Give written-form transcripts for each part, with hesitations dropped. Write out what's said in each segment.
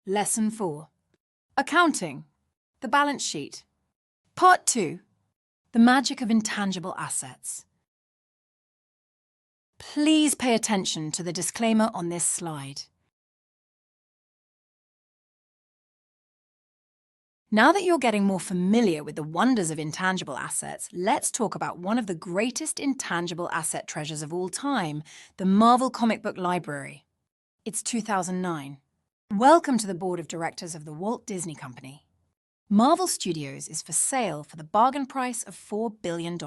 Lesson 4. Accounting. The balance sheet. Part 2. The magic of intangible assets. Please pay attention to the disclaimer on this slide. Now that you're getting more familiar with the wonders of intangible assets, let's talk about one of the greatest intangible asset treasures of all time, the Marvel comic book library. It's 2009. Welcome to the board of directors of the Walt Disney Company. Marvel Studios is for sale for the bargain price of $4 billion.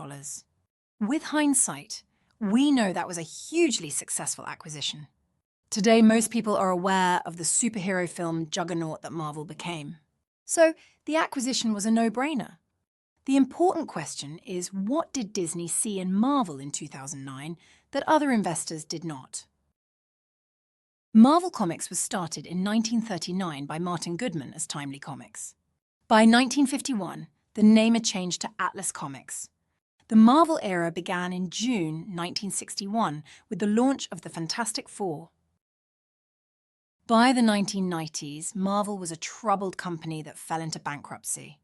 With hindsight, we know that was a hugely successful acquisition. Today, most people are aware of the superhero film juggernaut that Marvel became. So, the acquisition was a no-brainer. The important question is, what did Disney see in Marvel in 2009 that other investors did not? Marvel Comics was started in 1939 by Martin Goodman as Timely Comics. By 1951, the name had changed to Atlas Comics. The Marvel era began in June 1961 with the launch of the Fantastic Four. By the 1990s, Marvel was a troubled company that fell into bankruptcy.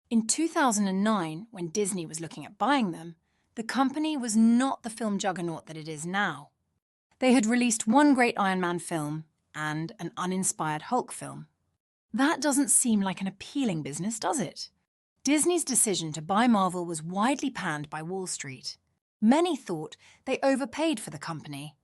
In 2009, when Disney was looking at buying them, the company was not the film juggernaut that it is now. They had released one great Iron Man film and an uninspired Hulk film. That doesn't seem like an appealing business, does it? Disney's decision to buy Marvel was widely panned by Wall Street. Many thought they overpaid for the company.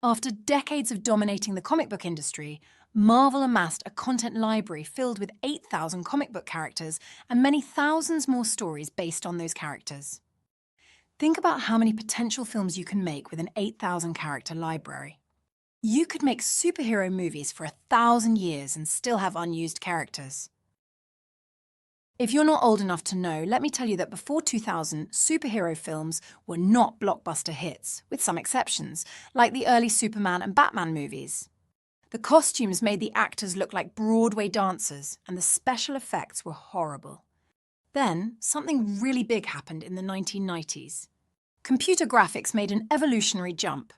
After decades of dominating the comic book industry, Marvel amassed a content library filled with 8,000 comic book characters and many thousands more stories based on those characters. Think about how many potential films you can make with an 8,000 character library. You could make superhero movies for 1,000 years and still have unused characters. If you're not old enough to know, let me tell you that before 2000, superhero films were not blockbuster hits, with some exceptions, like the early Superman and Batman movies. The costumes made the actors look like Broadway dancers, and the special effects were horrible. Then, something really big happened in the 1990s. Computer graphics made an evolutionary jump.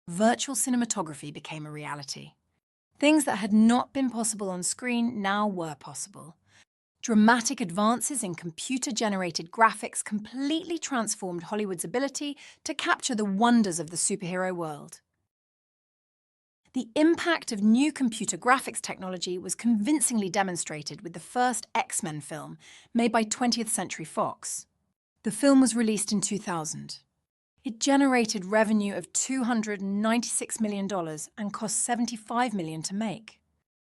Virtual cinematography became a reality. Things that had not been possible on screen now were possible. Dramatic advances in computer-generated graphics completely transformed Hollywood's ability to capture the wonders of the superhero world. The impact of new computer graphics technology was convincingly demonstrated with the first X-Men film, made by 20th Century Fox. The film was released in 2000. It generated revenue of $296 million and cost $75 million to make.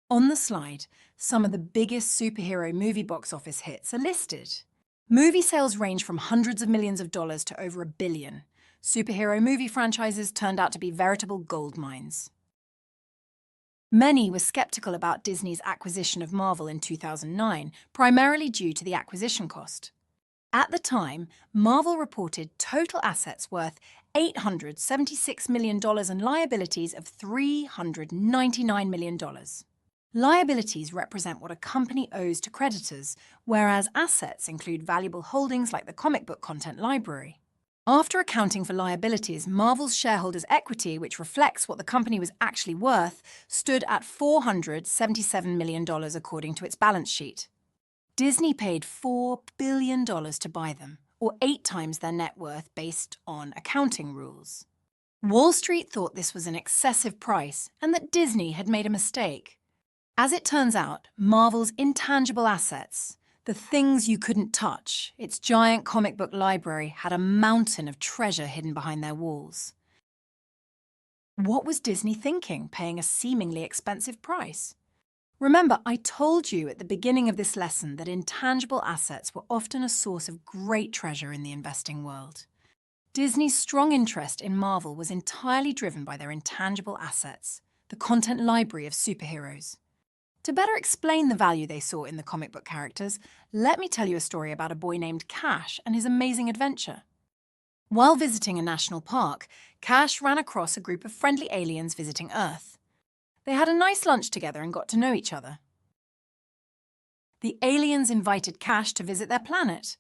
On the slide, some of the biggest superhero movie box office hits are listed. Movie sales range from hundreds of millions of dollars to over $1 billion. Superhero movie franchises turned out to be veritable gold mines. Many were skeptical about Disney's acquisition of Marvel in 2009, primarily due to the acquisition cost. At the time, Marvel reported total assets worth $876 million and liabilities of $399 million. Liabilities represent what a company owes to creditors, whereas assets include valuable holdings like the comic book content library. After accounting for liabilities, Marvel's shareholders' equity, which reflects what the company was actually worth, stood at $477 million according to its balance sheet. Disney paid $4 billion to buy them, or 8 times their net worth based on accounting rules. Wall Street thought this was an excessive price and that Disney had made a mistake. As it turns out, Marvel's intangible assets, the things you couldn't touch, its giant comic book library had a mountain of treasure hidden behind their walls. What was Disney thinking, paying a seemingly expensive price? Remember, I told you at the beginning of this lesson that intangible assets were often a source of great treasure in the investing world. Disney's strong interest in Marvel was entirely driven by their intangible assets, the content library of superheroes. To better explain the value they saw in the comic book characters, let me tell you a story about a boy named Cash and his amazing adventure. While visiting a national park, Cash ran across a group of friendly aliens visiting Earth. They had a nice lunch together and got to know each other. The aliens invited Cash to visit their planet.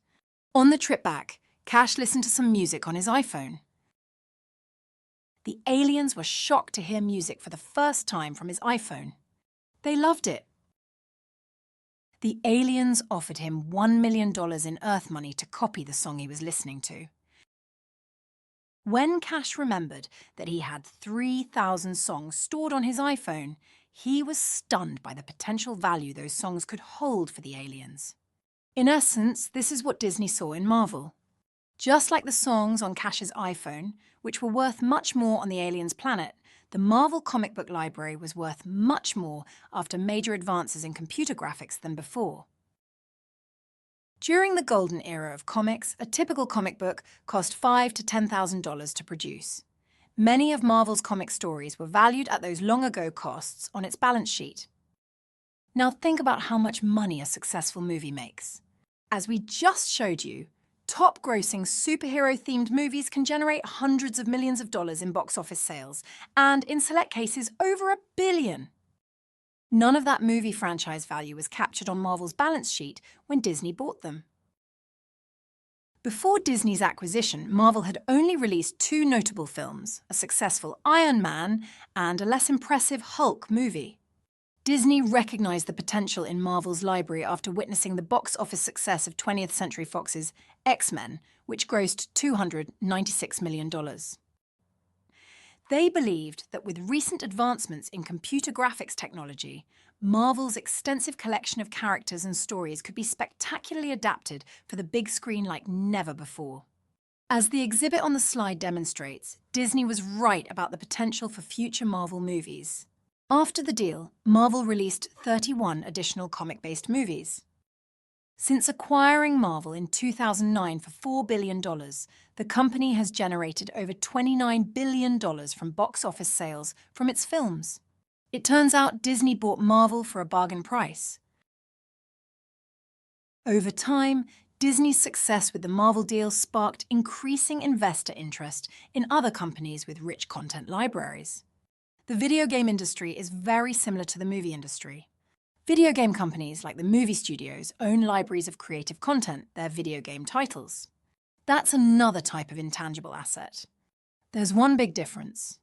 On the trip back, Cash listened to some music on his iPhone. The aliens were shocked to hear music for the first time from his iPhone. They loved it. The aliens offered him $1 million in Earth money to copy the song he was listening to. When Cash remembered that he had 3,000 songs stored on his iPhone, he was stunned by the potential value those songs could hold for the aliens. In essence, this is what Disney saw in Marvel. Just like the songs on Cash's iPhone, which were worth much more on the aliens' planet, the Marvel comic book library was worth much more after major advances in computer graphics than before. During the golden era of comics, a typical comic book cost $5,000 to $10,000 to produce. Many of Marvel's comic stories were valued at those long-ago costs on its balance sheet. Now think about how much money a successful movie makes. As we just showed you, top-grossing superhero-themed movies can generate hundreds of millions of dollars in box office sales, and in select cases, over $1 billion. None of that movie franchise value was captured on Marvel's balance sheet when Disney bought them. Before Disney's acquisition, Marvel had only released 2 notable films, a successful Iron Man and a less impressive Hulk movie. Disney recognized the potential in Marvel's library after witnessing the box office success of 20th Century Fox's X-Men, which grossed $296 million. They believed that with recent advancements in computer graphics technology, Marvel's extensive collection of characters and stories could be spectacularly adapted for the big screen like never before. As the exhibit on the slide demonstrates, Disney was right about the potential for future Marvel movies. After the deal, Marvel released 31 additional comic-based movies. Since acquiring Marvel in 2009 for $4 billion, the company has generated over $29 billion from box office sales from its films. It turns out Disney bought Marvel for a bargain price. Over time, Disney's success with the Marvel deal sparked increasing investor interest in other companies with rich content libraries. The video game industry is very similar to the movie industry. Video game companies, like the movie studios, own libraries of creative content, their video game titles. That's another type of intangible asset. There's one big difference.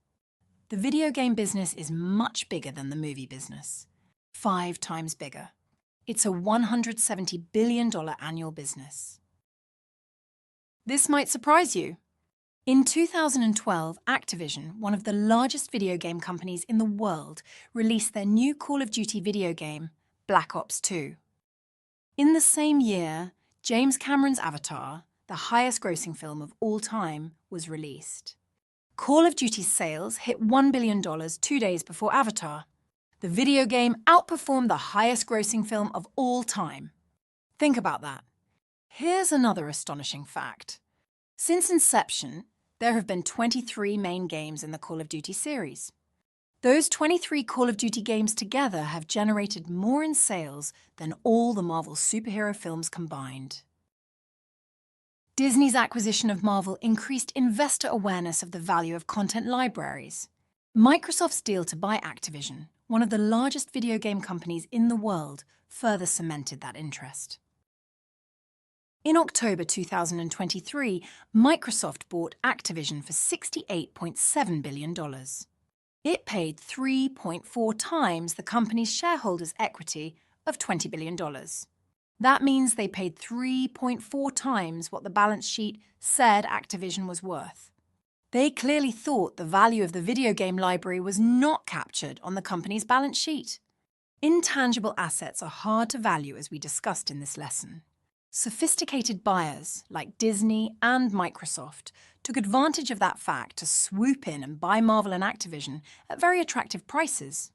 The video game business is much bigger than the movie business. 5 times bigger. It's a $170 billion annual business. This might surprise you. In 2012, Activision, one of the largest video game companies in the world, released their new Call of Duty video game, Black Ops 2. In the same year, James Cameron's Avatar, the highest-grossing film of all time, was released. Call of Duty's sales hit $1 billion 2 days before Avatar. The video game outperformed the highest-grossing film of all time. Think about that. Here's another astonishing fact. Since inception, there have been 23 main games in the Call of Duty series. Those 23 Call of Duty games together have generated more in sales than all the Marvel superhero films combined. Disney's acquisition of Marvel increased investor awareness of the value of content libraries. Microsoft's deal to buy Activision, one of the largest video game companies in the world, further cemented that interest. In October 2023, Microsoft bought Activision for $68.7 billion. It paid 3.4 times the company's shareholders' equity of $20 billion. That means they paid 3.4 times what the balance sheet said Activision was worth. They clearly thought the value of the video game library was not captured on the company's balance sheet. Intangible assets are hard to value, as we discussed in this lesson. Sophisticated buyers, like Disney and Microsoft, took advantage of that fact to swoop in and buy Marvel and Activision at very attractive prices.